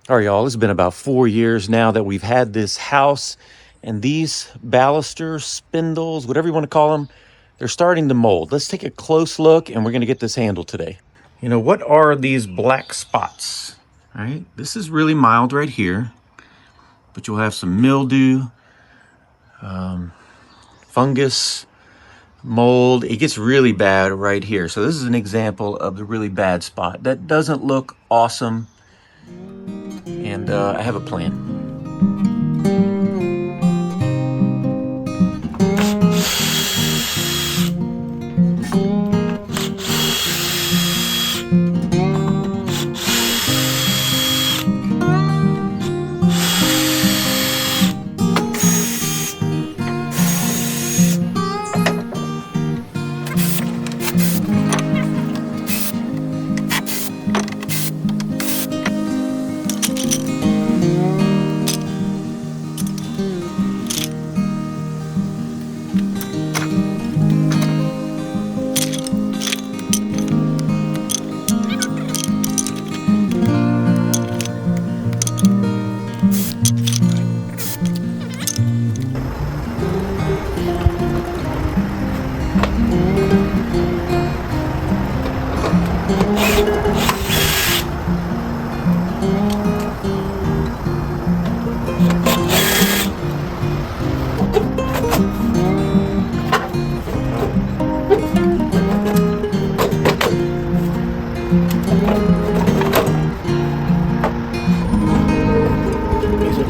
All right, y'all, it's been about 4 years now that we've had this house, and these balusters, spindles, whatever you want to call them, they're starting to mold. Let's take a close look, and we're going to get this handled today. You know, what are these black spots? All right, this is really mild right here, but you'll have some mildew, fungus, mold. It gets really bad right here. So this is an example of the really bad spot. That doesn't look awesome, and I have a plan.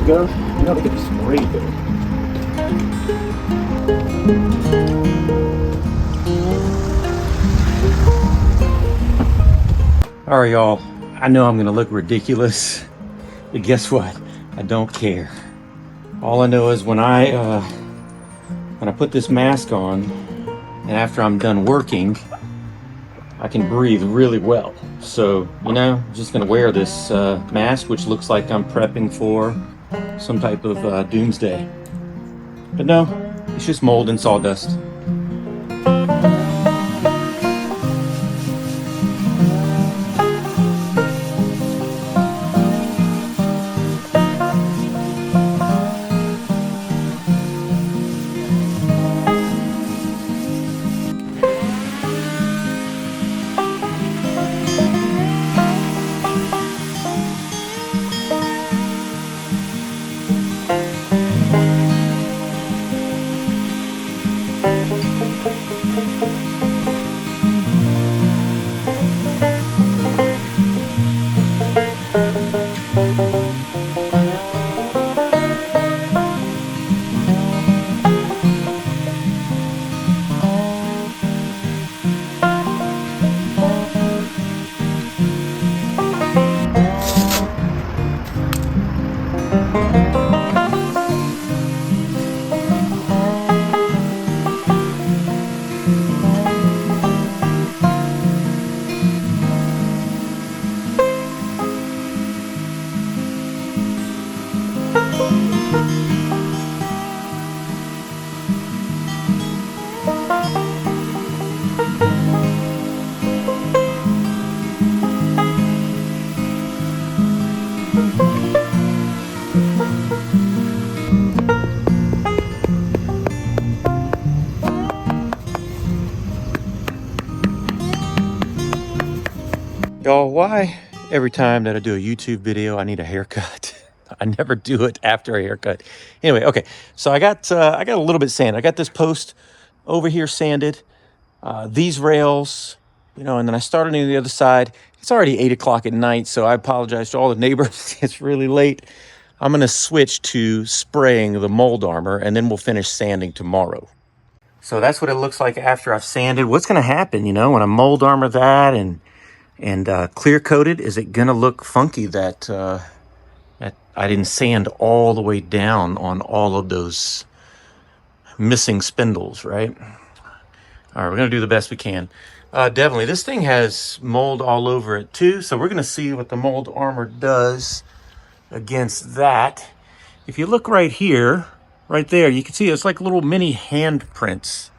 Go. You know, they get sprayed there. All right, y'all. I know I'm gonna look ridiculous, but guess what? I don't care. All I know is when I put this mask on, and after I'm done working, I can breathe really well. So, you know, I'm just gonna wear this mask, which looks like I'm prepping for some type of doomsday. But no, it's just mold and sawdust. Y'all, why every time that I do a YouTube video, I need a haircut? I never do it after a haircut. Anyway, okay. So I got a little bit sanded. I got this post over here sanded. These rails, you know, and then I started on the other side. It's already 8 o'clock at night, so I apologize to all the neighbors. It's really late. I'm gonna switch to spraying the mold armor, and then we'll finish sanding tomorrow. So that's what it looks like after I've sanded. What's gonna happen, you know, when I mold armor that and clear coated? Is it gonna look funky that that I didn't sand all the way down on all of those missing spindles, right? All right, we're gonna do the best we can. Definitely, this thing has mold all over it too, so we're gonna see what the mold armor does against that. If you look right here, right there, you can see it's like little mini handprints.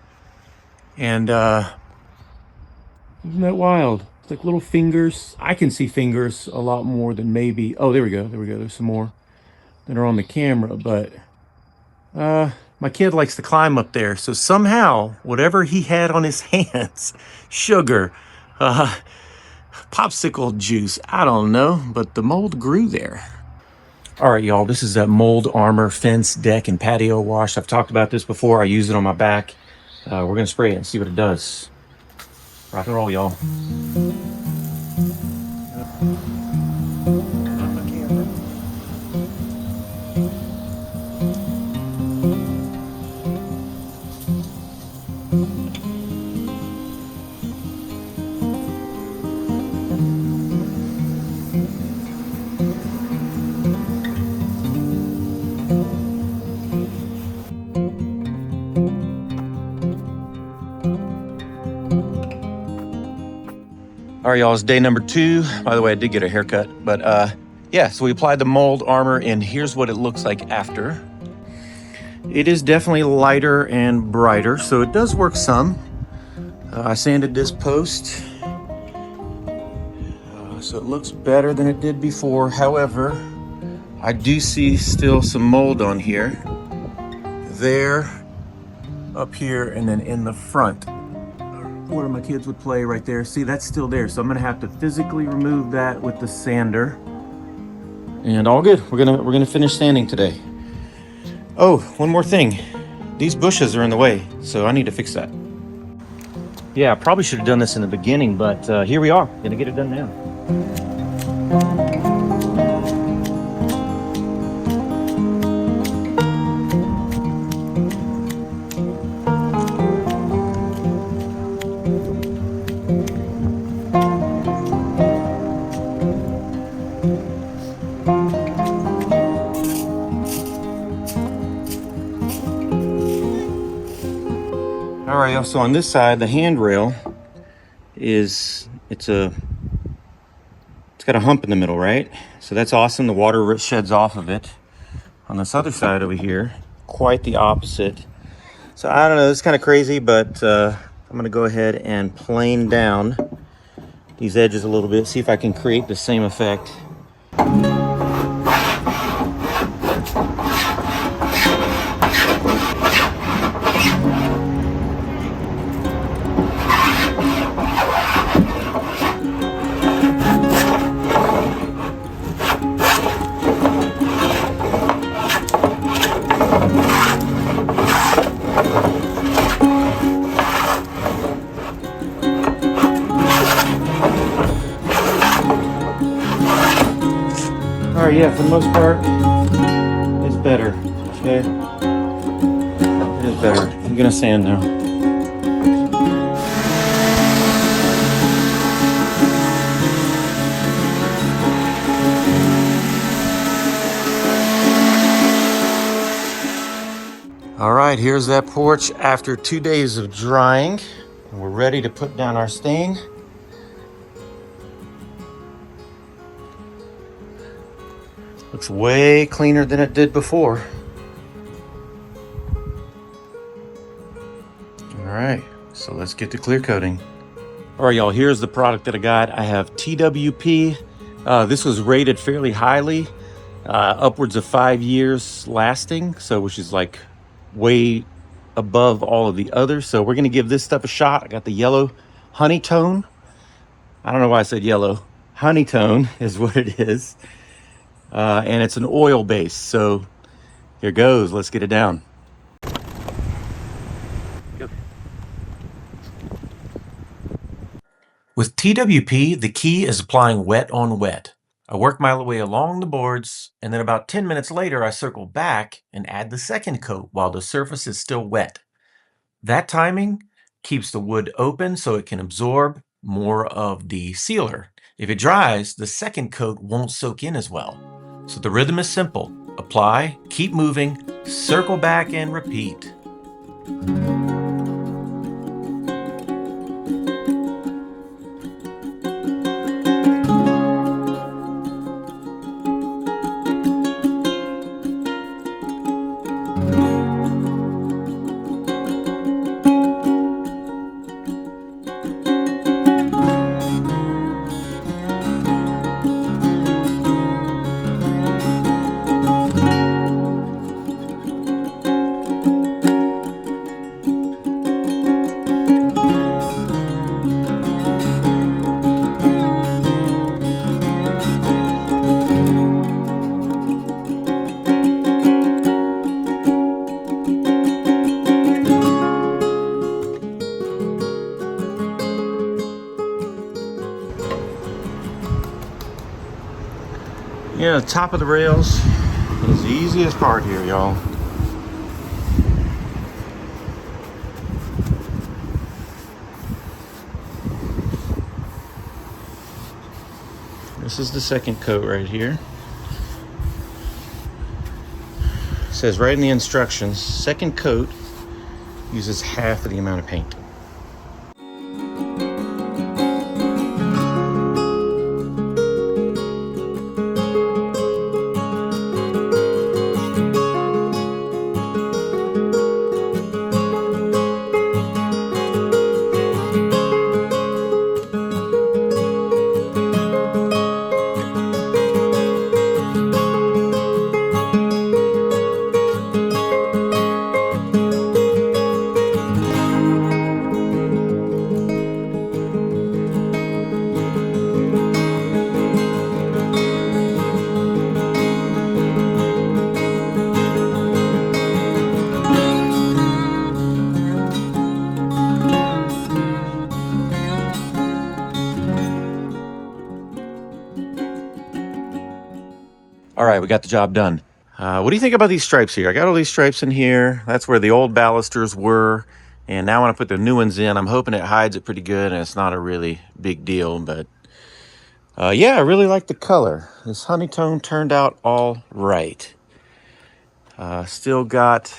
And isn't that wild? It's like little fingers. I can see fingers a lot more than maybe. Oh, there we go. There we go. There's some more that are on the camera, but my kid likes to climb up there. So somehow, whatever he had on his hands, sugar, popsicle juice, I don't know, but the mold grew there. All right, y'all, this is a mold armor fence, deck, and patio wash. I've talked about this before. I use it on my back. We're gonna spray it and see what it does. Rock and roll, y'all. All right, y'all, it's day number 2. By the way, I did get a haircut, but yeah, so we applied the mold armor and here's what it looks like after. It is definitely lighter and brighter, so it does work some. I sanded this post, so it looks better than it did before. However, I do see still some mold on here, there, up here, and then in the front, where my kids would play right there. See, that's still there. So I'm gonna have to physically remove that with the sander. And all good. We're gonna finish sanding today. Oh, one more thing. These bushes are in the way, so I need to fix that. Yeah, I probably should have done this in the beginning, but here we are. Gonna get it done now. All right, so on this side, the handrail it's got a hump in the middle, right? So that's awesome. The water sheds off of it. On this other side over here, quite the opposite. So I don't know, it's kind of crazy, but I'm gonna go ahead and plane down these edges a little bit, see if I can create the same effect. All right, yeah, for the most part, it's better, okay? It is better. I'm gonna sand now. All right, here's that porch after 2 days of drying. And we're ready to put down our stain. Looks way cleaner than it did before. All right, so let's get to clear coating. All right, y'all, here's the product that I got. I have TWP. This was rated fairly highly, upwards of 5 years lasting, so which is like way above all of the others. So we're gonna give this stuff a shot. I got the yellow Honeytone. I don't know why I said yellow. Honeytone is what it is. And it's an oil base. So here goes, let's get it down. With TWP, the key is applying wet on wet. I work my way along the boards, and then about 10 minutes later, I circle back and add the second coat while the surface is still wet. That timing keeps the wood open so it can absorb more of the sealer. If it dries, the second coat won't soak in as well. So the rhythm is simple. Apply, keep moving, circle back, and repeat. the top of the rails is the easiest part here, y'all. This is the second coat right here. It says right in the instructions, second coat uses half of the amount of paint. All right, we got the job done. What do you think about these stripes here? I got all these stripes in here. That's where the old balusters were. And now when I put the new ones in, I'm hoping it hides it pretty good and it's not a really big deal. But yeah, I really like the color. This Honeytone turned out all right. Still got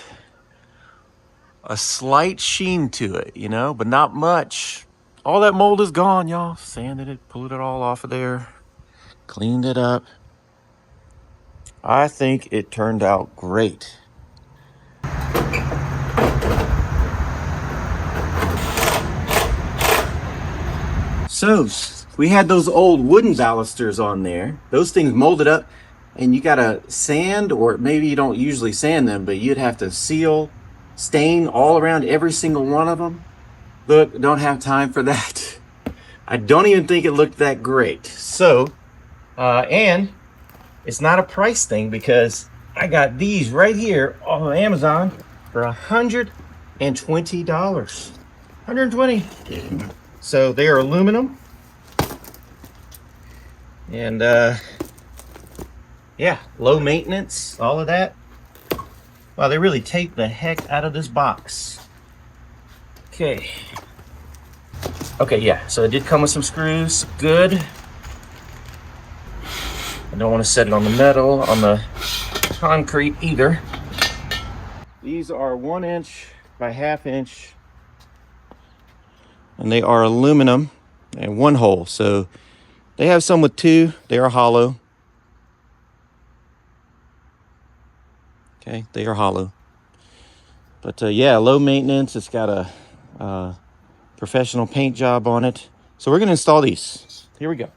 a slight sheen to it, you know, but not much. All that mold is gone, y'all. Sanded it, pulled it all off of there, cleaned it up. I think it turned out great. So we had those old wooden balusters on there. Those things molded up, and you gotta sand, or maybe you don't usually sand them, but you'd have to seal, stain all around every single one of them. Look, don't have time for that. I don't even think it looked that great. So, and it's not a price thing because I got these right here off of Amazon for $120. $120. So they are aluminum. And yeah, low maintenance, all of that. Wow, they really take the heck out of this box. Okay. Okay, yeah, so it did come with some screws. Good. I don't want to set it on the metal, on the concrete either. These are 1 inch by 1/2 inch. And they are aluminum and 1 hole. So they have some with 2. They are hollow. Okay, they are hollow. But yeah, low maintenance. It's got a professional paint job on it. So we're going to install these. Here we go.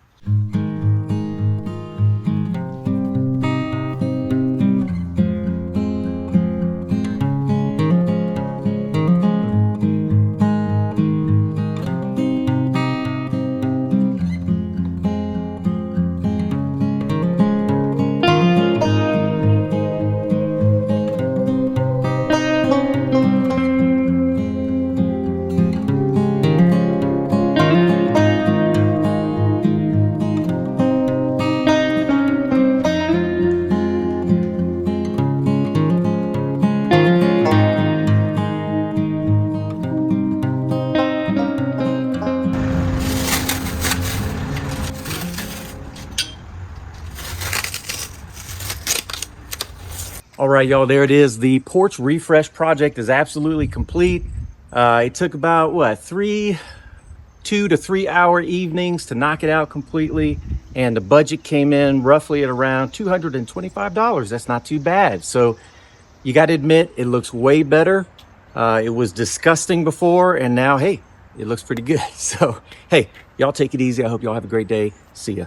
All right, y'all, there it is. The porch refresh project is absolutely complete. It took about, what, 2 to 3 hour evenings to knock it out completely. And the budget came in roughly at around $225. That's not too bad. So you got to admit, it looks way better. It was disgusting before, and now, hey, it looks pretty good. So, hey, y'all take it easy. I hope y'all have a great day. See ya.